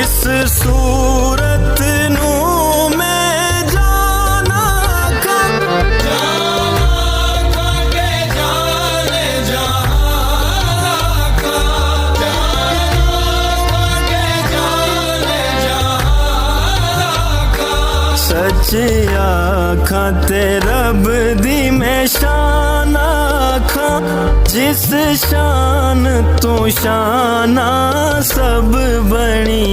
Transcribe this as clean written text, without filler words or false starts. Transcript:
जिस सूरत नू मैं जाना खा के जाने जहां का के जाने जहां का सच आखां ते रब दी मैं शान आखां जिस शान तू शाना सब बनी